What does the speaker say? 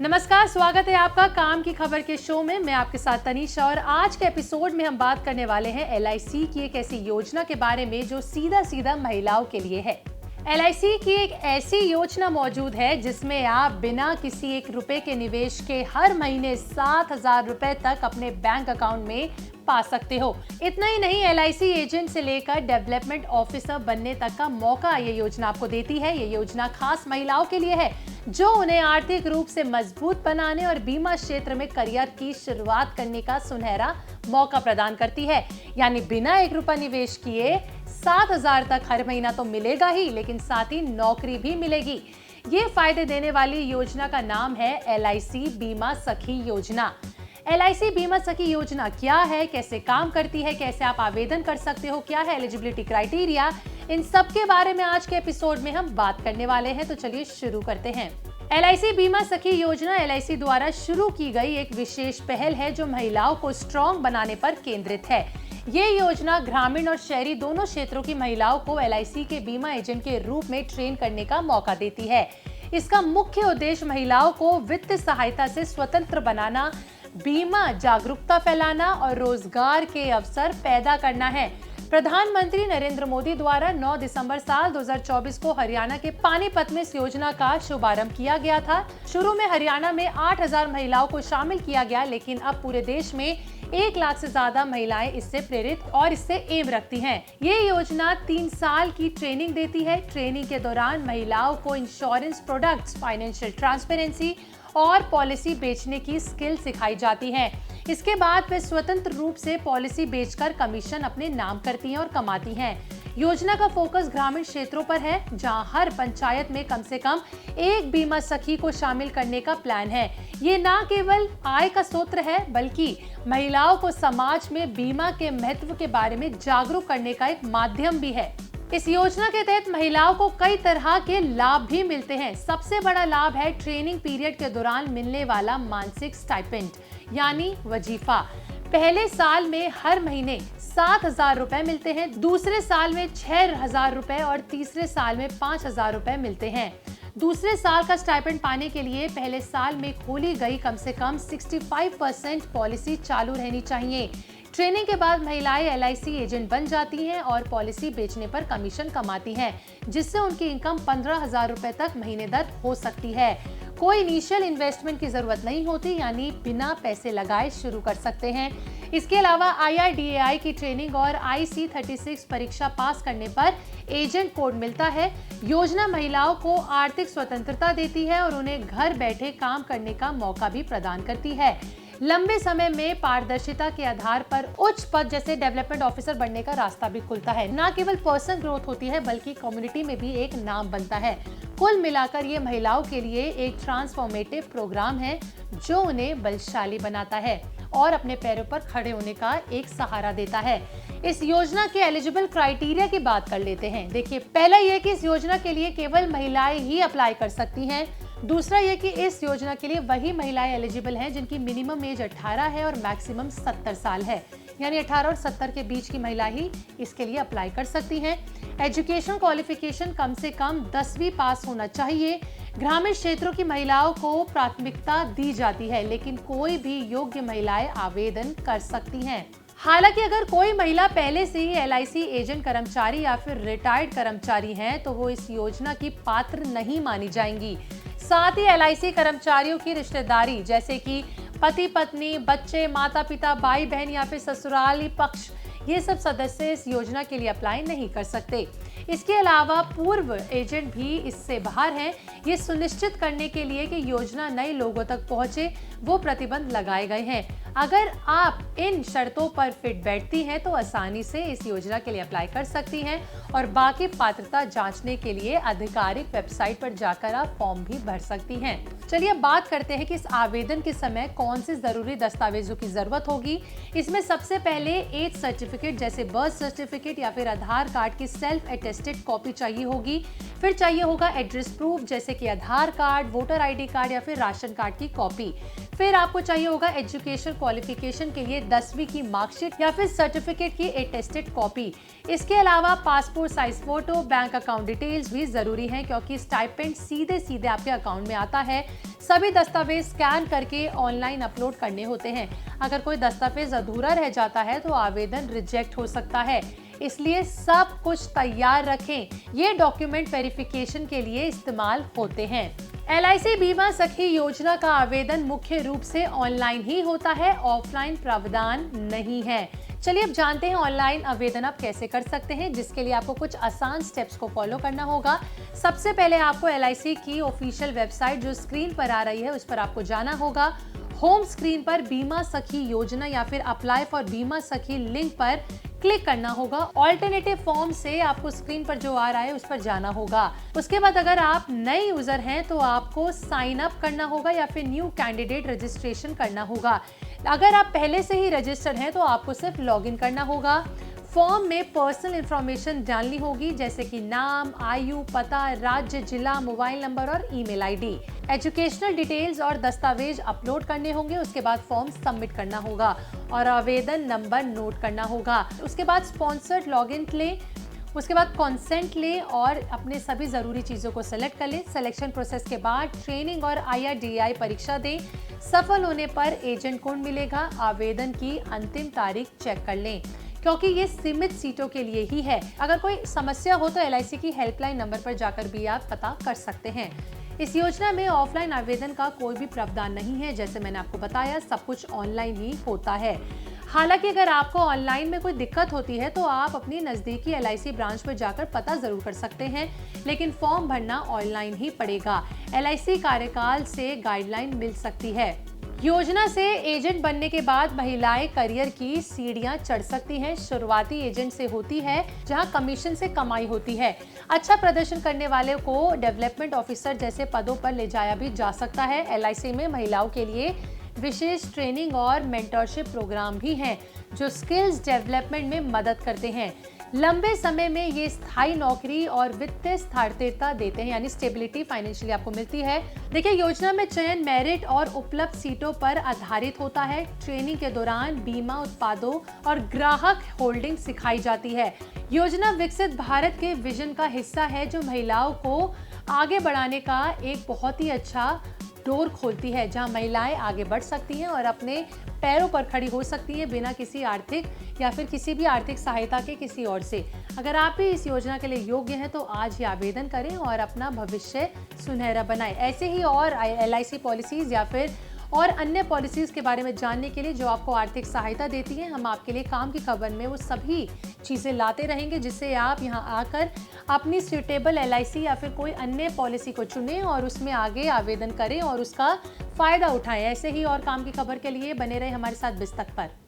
नमस्कार, स्वागत है आपका काम की खबर के शो में। मैं आपके साथ तनीषा और आज के एपिसोड में हम बात करने वाले हैं LIC की एक ऐसी योजना के बारे में जो सीधा सीधा महिलाओं के लिए है। LIC की एक ऐसी योजना मौजूद है जिसमें आप बिना किसी एक रुपए के निवेश के हर महीने 7,000 रुपए तक अपने बैंक अकाउंट में पा सकते हो। इतना ही नहीं, LIC एजेंट से लेकर डेवलपमेंट ऑफिसर बनने तक का मौका ये योजना आपको देती है। ये योजना खास महिलाओं के लिए है जो उन्हें आर्थिक रूप से मजबूत बनाने और बीमा क्षेत्र में करियर की शुरुआत करने का सुनहरा मौका प्रदान करती है। यानी बिना एक रुपया निवेश किए 7,000 तक हर महीना तो मिलेगा ही, लेकिन साथ ही नौकरी भी मिलेगी। ये फायदे देने वाली योजना का नाम है LIC बीमा सखी योजना। LIC बीमा सखी योजना क्या है, कैसे काम करती है, कैसे आप आवेदन कर सकते हो, क्या है एलिजिबिलिटी क्राइटेरिया, इन सब के बारे में आज के एपिसोड में हम बात करने वाले हैं। तो चलिए शुरू करते हैं। LIC बीमा सखी योजना LIC द्वारा शुरू की गई एक विशेष पहल है जो महिलाओं को स्ट्रॉन्ग बनाने पर केंद्रित है। ये योजना ग्रामीण और शहरी दोनों क्षेत्रों की महिलाओं को LIC के बीमा एजेंट के रूप में ट्रेन करने का मौका देती है। इसका मुख्य उद्देश्य महिलाओं को वित्तीय सहायता से स्वतंत्र बनाना, बीमा जागरूकता फैलाना और रोजगार के अवसर पैदा करना है। प्रधानमंत्री नरेंद्र मोदी द्वारा 9 दिसंबर साल 2024 को हरियाणा के पानीपत में इस योजना का शुभारंभ किया गया था। शुरू में हरियाणा में 8,000 महिलाओं को शामिल किया गया, लेकिन अब पूरे देश में 1 लाख से ज्यादा महिलाएं इससे प्रेरित और इससे एम रखती हैं। ये योजना 3 साल की ट्रेनिंग देती है। ट्रेनिंग के दौरान महिलाओं को इंश्योरेंस प्रोडक्ट्स, फाइनेंशियल ट्रांसपेरेंसी और पॉलिसी बेचने की स्किल सिखाई जाती है। इसके बाद वे स्वतंत्र रूप से पॉलिसी बेचकर कमीशन अपने नाम करती हैं और कमाती हैं। योजना का फोकस ग्रामीण क्षेत्रों पर है, जहां हर पंचायत में कम से कम एक बीमा सखी को शामिल करने का प्लान है। ये न केवल आय का स्रोत है, बल्कि महिलाओं को समाज में बीमा के महत्व के बारे में जागरूक करने का एक माध्यम भी है। इस योजना के तहत महिलाओं को कई तरह के लाभ भी मिलते हैं। सबसे बड़ा लाभ है ट्रेनिंग पीरियड के दौरान मिलने वाला मानसिक स्टाइपेंड यानी वजीफा। पहले साल में हर महीने 7,000 रुपए मिलते हैं, दूसरे साल में 6,000 रुपए और तीसरे साल में 5,000 रुपए मिलते हैं। दूसरे साल का स्टाइपेंड पाने के लिए पहले साल में खोली गई कम से कम 65% पॉलिसी चालू रहनी चाहिए। ट्रेनिंग के बाद महिलाएं LIC एजेंट बन जाती हैं और पॉलिसी बेचने पर कमीशन कमाती हैं, जिससे उनकी इनकम 15,000 रुपए तक महीने दर हो सकती है। कोई इनिशियल इन्वेस्टमेंट की जरूरत नहीं होती, यानी बिना पैसे लगाए शुरू कर सकते हैं। इसके अलावा IRDAI की ट्रेनिंग और IC36 परीक्षा पास करने पर एजेंट कोड मिलता है। योजना महिलाओं को आर्थिक स्वतंत्रता देती है और उन्हें घर बैठे काम करने का मौका भी प्रदान करती है। लंबे समय में पारदर्शिता के आधार पर उच्च पद जैसे डेवलपमेंट ऑफिसर बनने का रास्ता भी खुलता है। न केवल पर्सनल ग्रोथ होती है, बल्कि कम्युनिटी में भी एक नाम बनता है। कुल मिलाकर ये महिलाओं के लिए एक ट्रांसफॉर्मेटिव प्रोग्राम है जो उन्हें बलशाली बनाता है और अपने पैरों पर खड़े होने का एक सहारा देता है। इस योजना के एलिजिबल क्राइटेरिया की बात कर लेते हैं। देखिए, पहला यह कि इस योजना के लिए केवल महिलाएं ही अप्लाई कर सकती हैं। दूसरा ये कि इस योजना के लिए वही महिलाएं एलिजिबल हैं जिनकी मिनिमम एज 18 है और मैक्सिमम 70 साल है, यानी 18 और 70 के बीच की महिला ही इसके लिए अप्लाई कर सकती हैं। एजुकेशन क्वालिफिकेशन कम से कम 10वीं पास होना चाहिए। ग्रामीण क्षेत्रों की महिलाओं को प्राथमिकता दी जाती है, लेकिन कोई भी योग्य महिलाएं आवेदन कर सकती हैं। हालांकि अगर कोई महिला पहले से ही LIC एजेंट कर्मचारी या फिर रिटायर्ड कर्मचारी हैं, तो वो इस योजना की पात्र नहीं मानी जाएंगी। साथ ही LIC कर्मचारियों की रिश्तेदारी जैसे कि पति पत्नी, बच्चे, माता पिता, भाई बहन या फिर ससुराली पक्ष, ये सब सदस्य इस योजना के लिए अप्लाई नहीं कर सकते। इसके अलावा पूर्व एजेंट भी इससे बाहर हैं। ये सुनिश्चित करने के लिए कि योजना नए लोगों तक पहुंचे, वो प्रतिबंध लगाए गए हैं। अगर आप इन शर्तों पर फिट बैठती हैं तो आसानी से इस योजना के लिए अप्लाई कर सकती हैं और बाकी पात्रता जांचने के लिए आधिकारिक वेबसाइट पर जाकर आप फॉर्म भी भर सकती हैं। चलिए अब बात करते हैं कि इस आवेदन के समय कौन से जरूरी दस्तावेजों की जरूरत होगी। इसमें सबसे पहले एज सर्टिफिकेट जैसे बर्थ सर्टिफिकेट या फिर आधार कार्ड की सेल्फ अटेस्टेड कॉपी चाहिए होगी। फिर चाहिए होगा एड्रेस प्रूफ जैसे कि आधार कार्ड, वोटर ID कार्ड या फिर राशन कार्ड की कॉपी। फिर आपको चाहिए होगा एजुकेशन क्वालिफिकेशन के लिए 10वीं की मार्कशीट या फिर सर्टिफिकेट की अटेस्टेड कॉपी। इसके अलावा passport passport size photo, bank account details भी जरूरी हैं क्योंकि स्टाइपेंड सीधे सीधे आपके अकाउंट में आता है। सभी दस्तावेज स्कैन करके ऑनलाइन अपलोड करने होते हैं। अगर कोई दस्तावेज अधूरा रह जाता है तो आवेदन रिजेक्ट हो सकता है, इसलिए सब कुछ तैयार रखें। ये डॉक्यूमेंट वेरिफिकेशन के लिए इस्तेमाल होते हैं। LIC बीमा सखी योजना का आवेदन मुख्य रूप से ऑनलाइन ही होता है, ऑफलाइन प्रावधान नहीं है। चलिए अब जानते हैं ऑनलाइन आवेदन आप कैसे कर सकते हैं, जिसके लिए आपको कुछ आसान स्टेप्स को फॉलो करना होगा। सबसे पहले आपको LIC की ऑफिशियल वेबसाइट जो स्क्रीन पर आ रही है उस पर आपको जाना होगा। होम स्क्रीन पर बीमा सखी योजना या फिर अप्लाई फॉर बीमा सखी लिंक पर क्लिक करना होगा। ऑल्टरनेटिव फॉर्म से आपको स्क्रीन पर जो आ रहा है उस पर जाना होगा। उसके बाद अगर आप नए यूजर हैं तो आपको साइन अप करना होगा या फिर न्यू कैंडिडेट रजिस्ट्रेशन करना होगा। अगर आप पहले से ही रजिस्टर्ड हैं तो आपको सिर्फ लॉगिन करना होगा। फॉर्म में पर्सनल इंफॉर्मेशन डालनी होगी जैसे कि नाम, आयु, पता, राज्य, जिला, मोबाइल नंबर और ईमेल आईडी। एजुकेशनल डिटेल्स और दस्तावेज अपलोड करने होंगे। उसके बाद फॉर्म सबमिट करना होगा और आवेदन नंबर नोट करना होगा। उसके बाद स्पॉन्सर्ड लॉगिन लें, उसके बाद कंसेंट लें और अपने सभी ज़रूरी चीज़ों को सेलेक्ट कर लें। सिलेक्शन प्रोसेस के बाद ट्रेनिंग और IRDAI परीक्षा दें। सफल होने पर एजेंट कोड मिलेगा। आवेदन की अंतिम तारीख चेक कर लें क्योंकि ये सीमित सीटों के लिए ही है। अगर कोई समस्या हो तो LIC की हेल्पलाइन नंबर पर जाकर भी आप पता कर सकते हैं। इस योजना में ऑफलाइन आवेदन का कोई भी प्रावधान नहीं है। जैसे मैंने आपको बताया, सब कुछ ऑनलाइन ही होता है। हालांकि अगर आपको ऑनलाइन में कोई दिक्कत होती है तो आप अपनी नज़दीकी LIC ब्रांच पर जाकर पता ज़रूर कर सकते हैं, लेकिन फॉर्म भरना ऑनलाइन ही पड़ेगा। LIC कार्यकाल से गाइडलाइन मिल सकती है। योजना से एजेंट बनने के बाद महिलाएं करियर की सीढ़ियां चढ़ सकती हैं। शुरुआती एजेंट से होती है जहां कमीशन से कमाई होती है। अच्छा प्रदर्शन करने वाले को डेवलपमेंट ऑफिसर जैसे पदों पर ले जाया भी जा सकता है। LIC में महिलाओं के लिए विशेष ट्रेनिंग और मेंटरशिप प्रोग्राम भी हैं जो स्किल्स डेवलपमेंट में मदद करते हैं। लंबे समय में ये स्थायी नौकरी और वित्तीय स्थिरता देते हैं, यानी स्टेबिलिटी फाइनेंशियली आपको मिलती है। देखिए, योजना में चयन मेरिट और उपलब्ध सीटों पर आधारित होता है। ट्रेनिंग के दौरान बीमा उत्पादों और ग्राहक होल्डिंग सिखाई जाती है। योजना विकसित भारत के विजन का हिस्सा है जो महिलाओं को आगे बढ़ाने का एक बहुत ही अच्छा डोर खोलती है, जहां महिलाएं आगे बढ़ सकती हैं और अपने पैरों पर खड़ी हो सकती हैं बिना किसी आर्थिक या फिर किसी भी आर्थिक सहायता के किसी और से। अगर आप भी इस योजना के लिए योग्य हैं तो आज ही आवेदन करें और अपना भविष्य सुनहरा बनाएं। ऐसे ही और LIC पॉलिसीज या फिर और अन्य पॉलिसीज के बारे में जानने के लिए जो आपको आर्थिक सहायता देती हैं, हम आपके लिए काम की खबर में वो सभी चीज़ें लाते रहेंगे जिससे आप यहां आकर अपनी सूटेबल LIC या फिर कोई अन्य पॉलिसी को चुनें और उसमें आगे आवेदन करें और उसका फ़ायदा उठाएं। ऐसे ही और काम की खबर के लिए बने रहे हमारे साथ बिस्तक पर।